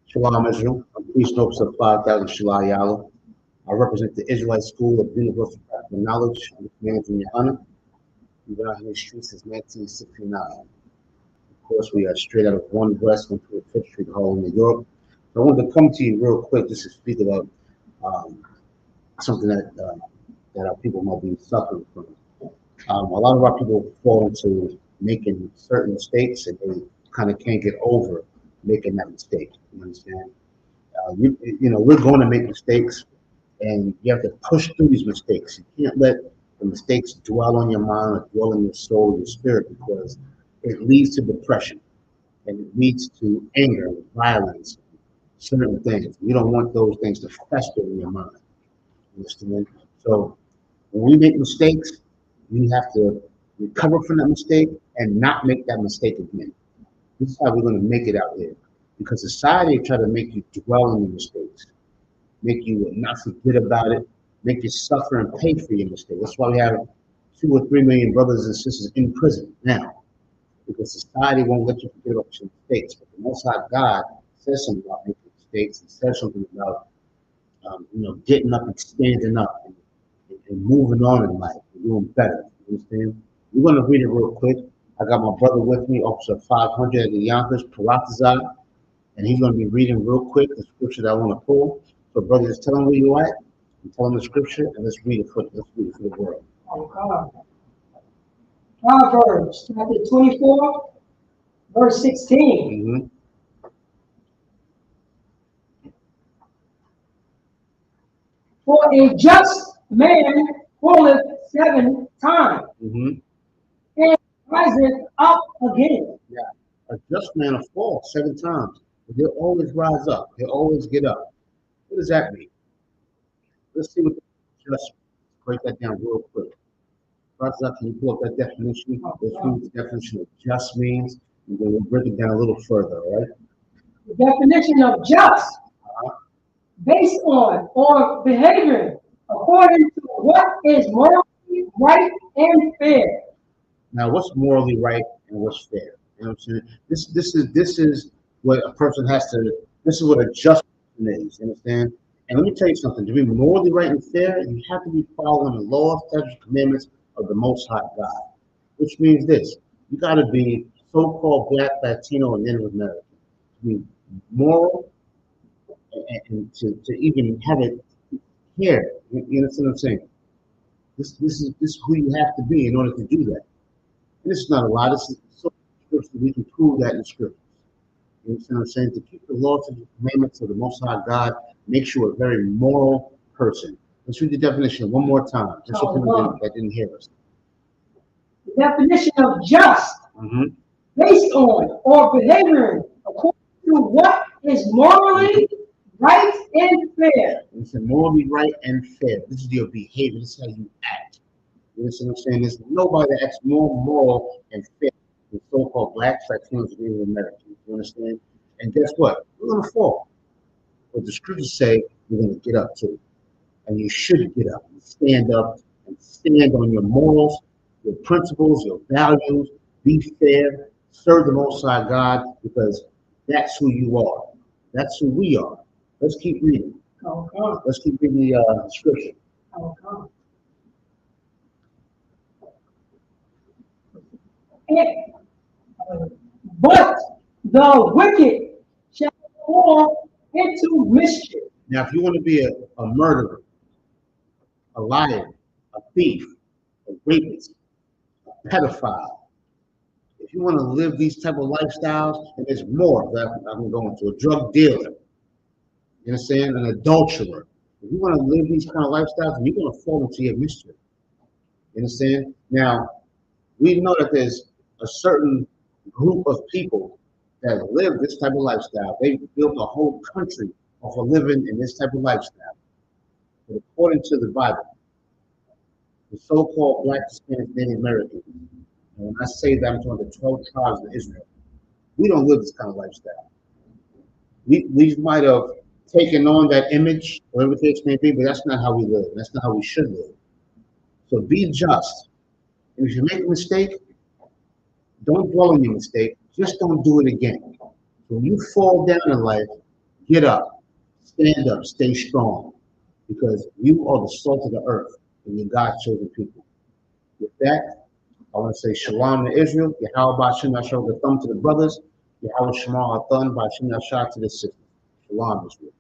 Shalom Israel. I'm Priest Nobles of 5,000 Shalai Yalo. I represent the Israelite School of Universal Practical Knowledge. I'm managing your honor. We've been out here in the streets since 1969. Of course, we are straight out of One West, went to a Fifth Street Hall in New York. So I wanted to come to you real quick just to speak about something that our people might be suffering from. A lot of our people fall into making certain mistakes and they kind of can't get over making that mistake. You understand? We're going to make mistakes, and you have to push through these mistakes. You can't let the mistakes dwell on your mind or dwell in your soul, your spirit, because it leads to depression and it leads to anger, violence, certain things. You don't want those things to fester in your mind. You understand? So when we make mistakes, we have to recover from that mistake and not make that mistake again. This is how we're going to make it out here. Because society try to make you dwell on your mistakes, make you not forget about it, make you suffer and pay for your mistake. That's why we have 2 or 3 million brothers and sisters in prison now, because society won't let you forget about your mistakes. But the Most High God says something about making mistakes. He says something about getting up and standing up and moving on in life and doing better. You understand? We're going to read it real quick. I got my brother with me, Officer 500 at the Yonkers, Paratazar. And he's going to be reading real quick the scripture that I want to pull. So, brother, just tell him where you're at, and tell him the scripture, and let's read it for the world. Okay. Proverbs chapter 24, verse 16. For a just man falleth 7 times, and riseth up again. Yeah, a just man will fall 7 times. He'll always rise up. He'll always get up. What does that mean? Let's see what just break that down real quick. First up, can you pull up that definition? Let's read what the definition of just means, and then we'll break it down a little further, all right? The definition of just, based on or behaving according to what is morally right and fair. Now, what's morally right and what's fair? You know what I'm saying? This is what a person has to. This is what a just person is. You understand? And let me tell you something. To be morally right and fair, you have to be following the laws, statutes, commandments of the Most High God. Which means this: you got to be so-called Black, Latino, and Native American to be moral and to even have it here. You understand what I'm saying? This is who you have to be in order to do that. And this is not a lot. This is so scripture. We can prove that in scripture. You understand what I'm saying? To keep the laws and the commandments of the Most High God makes you a very moral person. Let's read the definition one more time, just so people that didn't hear us. The definition of just, based on or behaving according to what is morally right and fair. It's morally right and fair. This is your behavior. This is how you act. You understand what I'm saying? There's nobody that acts more moral and fair than so-called Blacks, Latinos, and Native Americans. You understand? And guess what? We're going to fall. But the scriptures say you're going to get up too. And you should get up and stand on your morals, your principles, your values, be fair, serve the Most High God, because that's who you are. That's who we are. Let's keep reading. Okay. Let's keep reading the scripture. Okay. But the wicked shall fall into mischief. Now, if you want to be a murderer, a liar, a thief, a rapist, a pedophile, if you want to live these type of lifestyles, and there's more that I'm going to, a drug dealer, you understand, an adulterer. If you want to live these kind of lifestyles, you're going to fall into your mischief. You understand? Now, we know that there's a certain group of people that live this type of lifestyle. They built a whole country off of living in this type of lifestyle. But according to the Bible, the so-called Black, Hispanic, Native Americans, and when I say that, I'm talking the 12 tribes of Israel, we don't live this kind of lifestyle. We might have taken on that image, whatever the case may be, but that's not how we live. That's not how we should live. So be just. And if you make a mistake, don't dwell on your mistake. Just don't do it again. When you fall down in life, Get up, stand up, stay strong, because you are the salt of the earth and you're God's chosen people. With that, I want to say shalom to Israel, Yahweh Ba'Shem Yashar the thumb to the brothers, Yahweh Shema Athan Ba'Shem Yashar to the sisters. Shalom, Israel.